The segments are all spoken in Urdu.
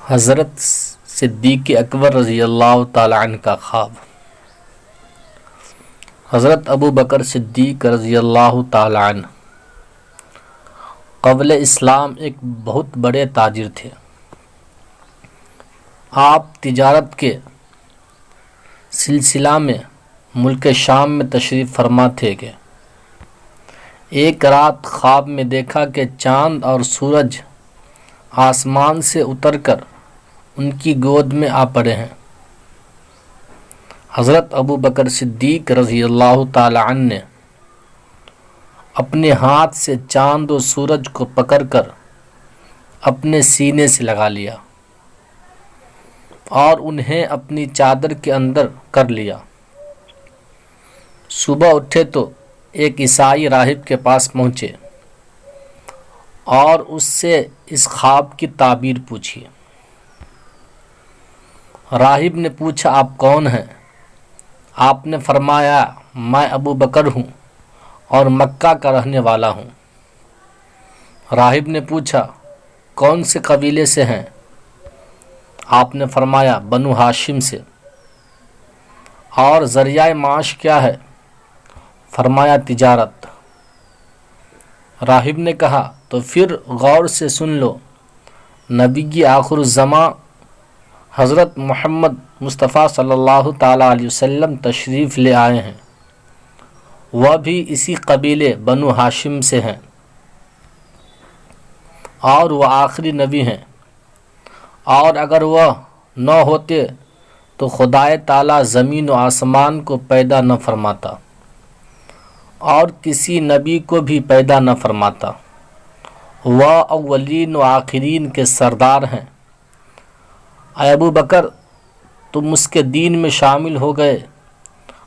حضرت صدیق اکبر رضی اللہ تعالی عنہ کا خواب۔ حضرت ابو بکر صدیق رضی اللہ تعالی عنہ قبل اسلام ایک بہت بڑے تاجر تھے۔ آپ تجارت کے سلسلہ میں ملک شام میں تشریف فرما تھے کہ ایک رات خواب میں دیکھا کہ چاند اور سورج آسمان سے اتر کر ان کی گود میں آ پڑے ہیں۔ حضرت ابو بکر صدیق رضی اللہ تعالی عنہ نے اپنے ہاتھ سے چاند و سورج کو پکڑ کر اپنے سینے سے لگا لیا اور انہیں اپنی چادر کے اندر کر لیا۔ صبح اٹھے تو ایک عیسائی راہب کے پاس پہنچے اور اس سے اس خواب کی تعبیر پوچھی۔ راہب نے پوچھا، آپ کون ہیں؟ آپ نے فرمایا، میں ابو بکر ہوں اور مکہ کا رہنے والا ہوں۔ راہب نے پوچھا، کون سے قبیلے سے ہیں؟ آپ نے فرمایا، بنو ہاشم سے۔ اور ذریعہ معاش کیا ہے؟ فرمایا، تجارت۔ راہب نے کہا، تو پھر غور سے سن لو، نبی آخر الزماں حضرت محمد مصطفیٰ صلی اللہ تعالیٰ علیہ وسلم تشریف لے آئے ہیں، وہ بھی اسی قبیلے بنو ہاشم سے ہیں اور وہ آخری نبی ہیں، اور اگر وہ نہ ہوتے تو خدائے تعالیٰ زمین و آسمان کو پیدا نہ فرماتا اور کسی نبی کو بھی پیدا نہ فرماتا۔ وہ اولین و آخرین کے سردار ہیں۔ اے ابو بکر، تم اس کے دین میں شامل ہو گئے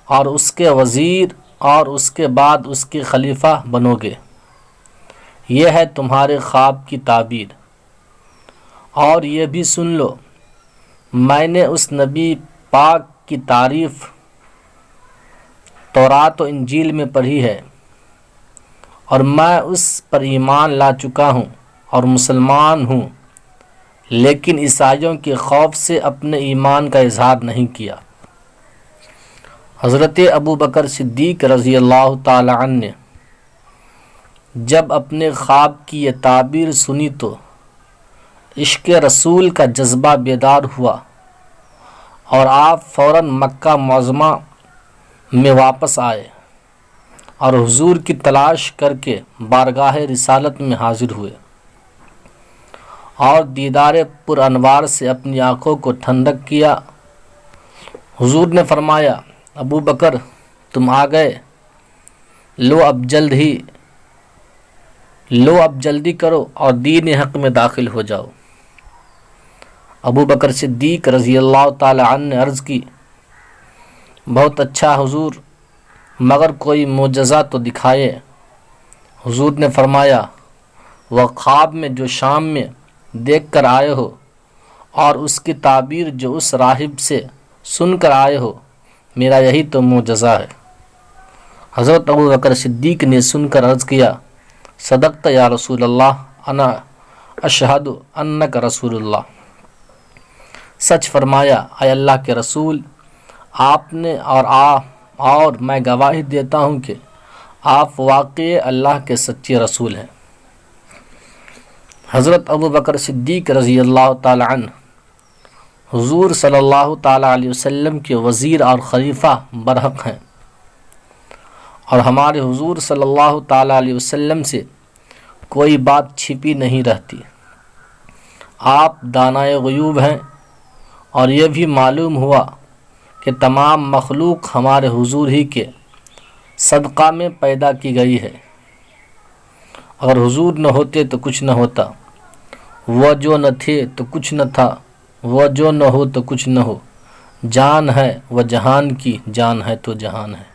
اور اس کے وزیر اور اس کے بعد اس کے خلیفہ بنو گے۔ یہ ہے تمہارے خواب کی تعبیر۔ اور یہ بھی سن لو، میں نے اس نبی پاک کی تعریف تورات و انجیل میں پڑھی ہے اور میں اس پر ایمان لا چکا ہوں اور مسلمان ہوں، لیکن عیسائیوں کے خوف سے اپنے ایمان کا اظہار نہیں کیا۔ حضرت ابو بکر صدیق رضی اللہ تعالی عنہ نے جب اپنے خواب کی یہ تعبیر سنی تو عشق رسول کا جذبہ بیدار ہوا اور آپ فوراً مکہ معظمہ میں واپس آئے اور حضور کی تلاش کر کے بارگاہ رسالت میں حاضر ہوئے اور دیدار پر انوار سے اپنی آنکھوں کو ٹھنڈک کیا۔ حضور نے فرمایا، ابو بکر، تم آ گئے، لو اب جلدی کرو اور دین حق میں داخل ہو جاؤ۔ ابو بکر صدیق رضی اللہ تعالی عنہ نے عرض کی، بہت اچھا حضور، مگر کوئی معجزہ تو دکھائے۔ حضور نے فرمایا، وہ خواب میں جو شام میں دیکھ کر آئے ہو اور اس کی تعبیر جو اس راہب سے سن کر آئے ہو، میرا یہی تو معجزہ ہے۔ حضرت ابو بکر صدیق نے سن کر عرض کیا، صدقت یا رسول اللہ، انا اشہد انک رسول اللہ۔ سچ فرمایا اے اللہ کے رسول، آپ نے اور میں گواہی دیتا ہوں کہ آپ واقعی اللہ کے سچے رسول ہیں۔ حضرت ابو بکر صدیق رضی اللہ تعالی عنہ حضور صلی اللہ تعالی علیہ وسلم کے وزیر اور خلیفہ برحق ہیں، اور ہمارے حضور صلی اللہ تعالی علیہ وسلم سے کوئی بات چھپی نہیں رہتی۔ آپ دانائے غیوب ہیں، اور یہ بھی معلوم ہوا کہ تمام مخلوق ہمارے حضور ہی کے صدقہ میں پیدا کی گئی ہے۔ اگر حضور نہ ہوتے تو کچھ نہ ہوتا، وہ جو نہ تھے تو کچھ نہ تھا، وہ جو نہ ہو تو کچھ نہ ہو، جان ہے وہ جہان کی، جان ہے تو جہان ہے۔